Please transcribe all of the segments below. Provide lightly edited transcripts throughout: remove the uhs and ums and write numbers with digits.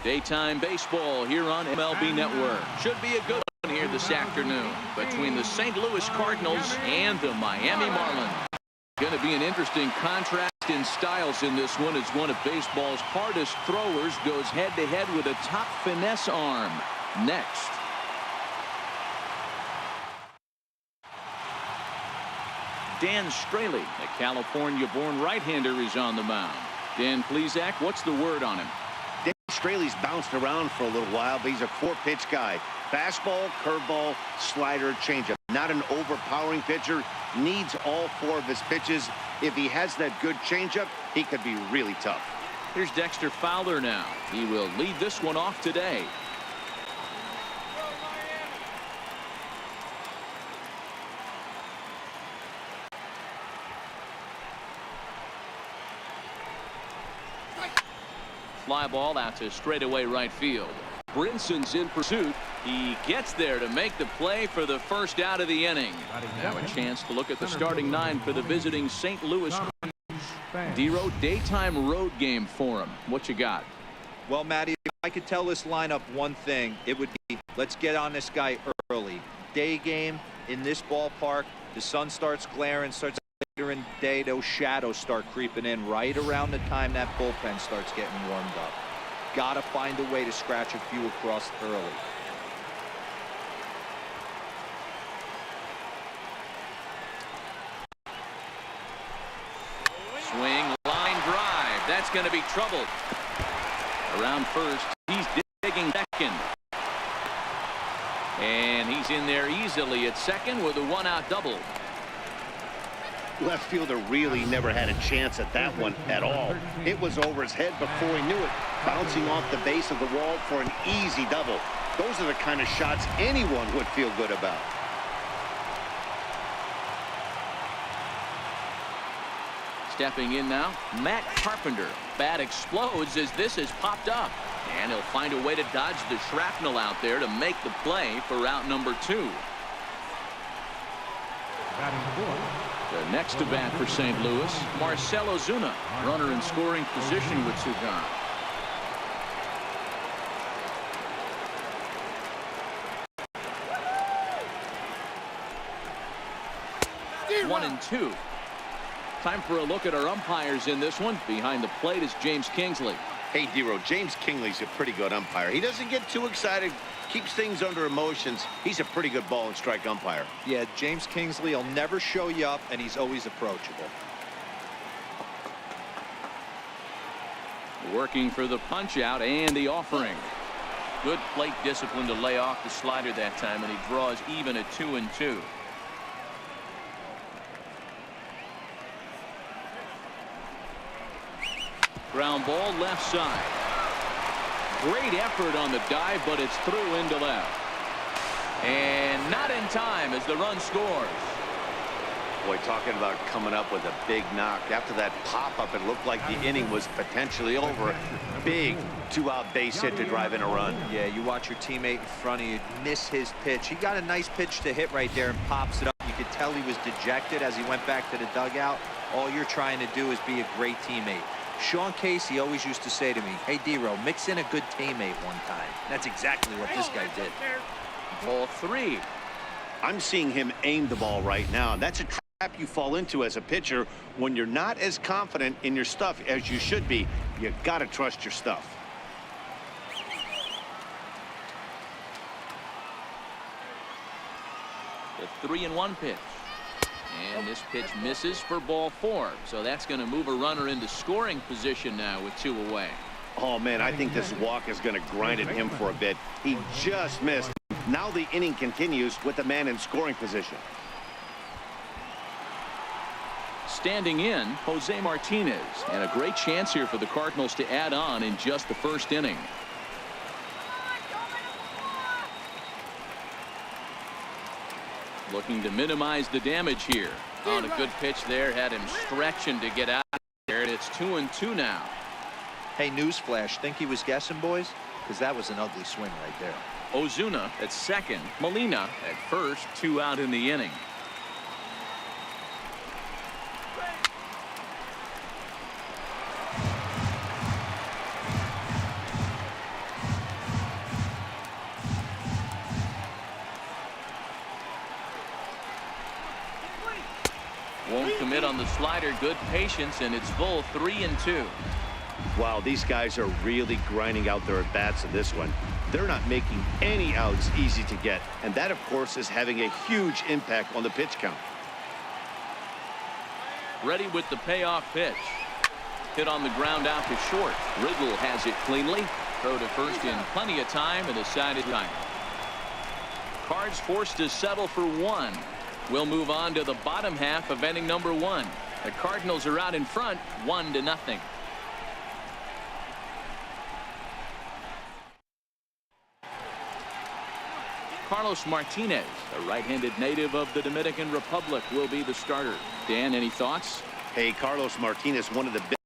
Daytime baseball here on MLB Network. Should be a good one here this afternoon between the St. Louis Cardinals and the Miami Marlins. Going to be an interesting contrast in styles in this one as one of baseball's hardest throwers goes head-to-head with a top finesse arm. Next. Dan Straley, the California-born right-hander, is on the mound. Dan Plesac, what's the word on him? Dan Straley's bounced around for a little while, but he's a four-pitch guy. Fastball, curveball, slider, changeup. Not an overpowering pitcher. Needs all four of his pitches. If he has that good changeup, he could be really tough. Here's Dexter Fowler now. He will lead this one off today. Fly ball out to straightaway right field. Brinson's in pursuit. He gets there to make the play for the first out of the inning. Now a chance to look at the starting nine for the visiting St. Louis Cardinals. D-Row, daytime road game for him. What you got? Well, Matty, if I could tell this lineup one thing, it would be let's get on this guy early. Day game in this ballpark. The sun starts glaring, starts later in the day. Those shadows start creeping in right around the time that bullpen starts getting warmed up. Got to find a way to scratch a few across early. Swing, line drive. That's going to be trouble. Around first, he's digging second. And he's in there easily at second with a one-out double. Left fielder really never had a chance at that one at all. It was over his head before he knew it, bouncing off the base of the wall for an easy double. Those are the kind of shots anyone would feel good about. Stepping in now, Matt Carpenter. Bat explodes as this has popped up. And he'll find a way to dodge the shrapnel out there to make the play for out number 2. The next to bat for St. Louis, Marcell Ozuna. Runner in scoring position with 2 gone. One and 2. Time for a look at our umpires in this one. Behind the plate is James Kingsley. Hey, D-Row, James Kingsley's a pretty good umpire. He doesn't get too excited, keeps things under emotions. He's a pretty good ball and strike umpire. Yeah, James Kingsley will never show you up, and he's always approachable. Working for the punch out and the offering. Good plate discipline to lay off the slider that time, and he draws even at 2 and 2. Ground ball left side. Great effort on the dive, but it's through into left. And not in time as the run scores. Boy, talking about coming up with a big knock. After that pop-up, it looked like the inning was potentially over. Big 2-out base hit to drive in a run. Yeah, you watch your teammate in front of you miss his pitch. He got a nice pitch to hit right there and pops it up. You could tell he was dejected as he went back to the dugout. All you're trying to do is be a great teammate. Sean Casey always used to say to me, hey, D-Row, mix in a good teammate one time. That's exactly what this guy did. Ball 3. I'm seeing him aim the ball right now. That's a trap you fall into as a pitcher when you're not as confident in your stuff as you should be. You got to trust your stuff. The 3-1 pitch. And this pitch misses for ball 4. So that's going to move a runner into scoring position now with 2 away. Oh, man, I think this walk is going to grind at him for a bit. He just missed. Now the inning continues with the man in scoring position. Standing in, Jose Martinez. And a great chance here for the Cardinals to add on in just the first inning. Looking to minimize the damage here. On a good pitch there, had him stretching to get out there, and it's 2 and 2 now. Hey, newsflash, think he was guessing, boys? Because that was an ugly swing right there. Ozuna at second, Molina at first, 2 out in the inning. Hit on the slider, good patience, and it's full 3-2. Wow, these guys are really grinding out their at-bats in this one. They're not making any outs easy to get, and that, of course, is having a huge impact on the pitch count. Ready with the payoff pitch. Hit on the ground out to short. Riggle has it cleanly. Throw to first in plenty of time and a side time. Cards forced to settle for one. We'll move on to the bottom half of inning number 1. The Cardinals are out in front, 1-0. Carlos Martinez, a right-handed native of the Dominican Republic, will be the starter. Dan, any thoughts? Hey, Carlos Martinez, one of the big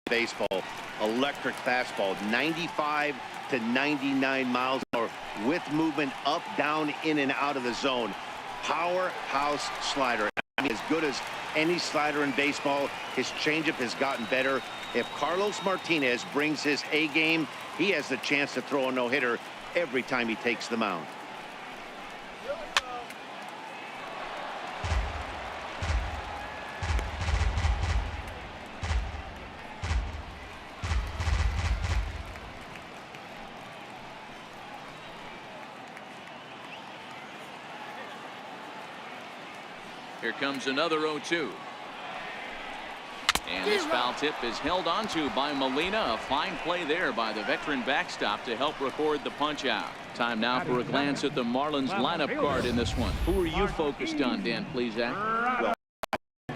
baseball, electric fastball, 95 to 99 miles an hour with movement up, down, in, and out of the zone. Powerhouse slider. I mean, as good as any slider in baseball. His changeup has gotten better. If Carlos Martinez brings his A game, he has the chance to throw a no-hitter every time he takes the mound. Here comes another 0-2. And this foul tip is held onto by Molina. A fine play there by the veteran backstop to help record the punch out. Time now for a glance at the Marlins lineup card in this one. Who are you focused on, Dan Plesac? Well,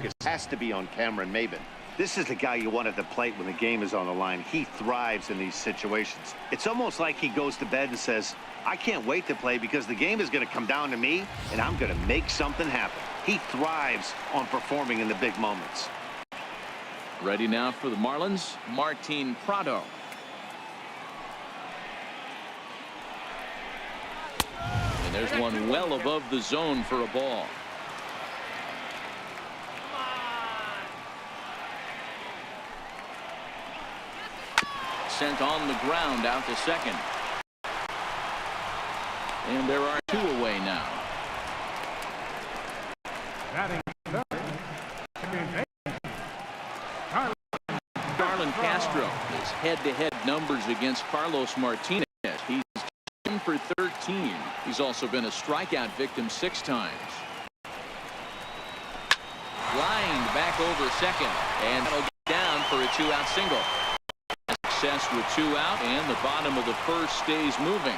it has to be on Cameron Maybin. This is the guy you want at the plate when the game is on the line. He thrives in these situations. It's almost like he goes to bed and says, I can't wait to play because the game is going to come down to me and I'm going to make something happen. He thrives on performing in the big moments. Ready now for the Marlins, Martin Prado. And there's one well above the zone for a ball. Sent on the ground out to second. And there are 2 away now. Darlin Castro, his head-to-head numbers against Carlos Martinez. He's 10 for 13. He's also been a strikeout victim 6 times. Lined back over second, and that'll get down for a 2-out single. Success with 2 out, and the bottom of the first stays moving.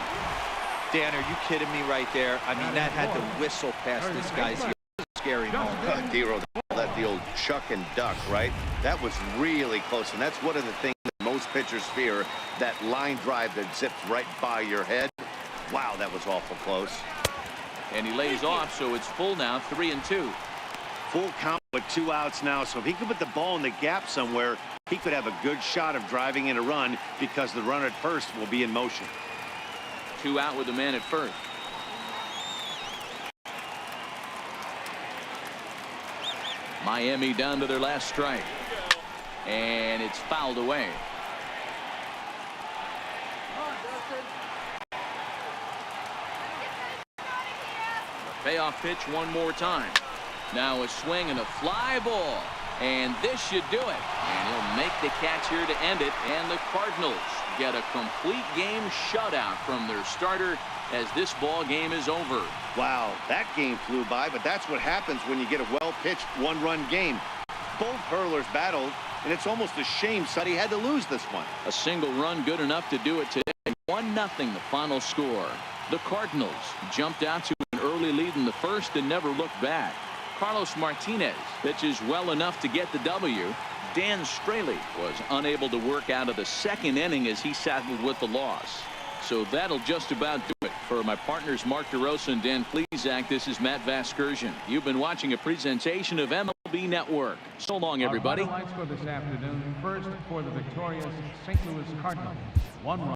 Dan, are you kidding me right there? I mean, that had to whistle past this guy's ear. Scary moment. D-Rose, that the old chuck and duck, right? That was really close, and that's one of the things that most pitchers fear, that line drive that zips right by your head. Wow, that was awful close. And he lays off, so it's full now, 3-2. Full count with 2 outs now, so if he could put the ball in the gap somewhere, he could have a good shot of driving in a run because the runner at first will be in motion. 2 out with the man at first. Miami down to their last strike. And it's fouled away. The payoff pitch one more time. Now a swing and a fly ball. And this should do it. And he'll make the catch here to end it. And the Cardinals get a complete game shutout from their starter as this ball game is over. Wow, that game flew by, but that's what happens when you get a well-pitched one-run game. Both hurlers battled, and it's almost a shame Suddy had to lose this one. A single run good enough to do it today. 1-0 the final score. The Cardinals jumped out to an early lead in the first and never looked back. Carlos Martinez pitches well enough to get the W. Dan Straley was unable to work out of the second inning as he settled with the loss. So that'll just about do it. For my partners Mark DeRosa and Dan Plesac, this is Matt Vasgersian. You've been watching a presentation of MLB Network. So long, everybody. Our highlights for this afternoon. First, for the victorious St. Louis Cardinals. 1 run.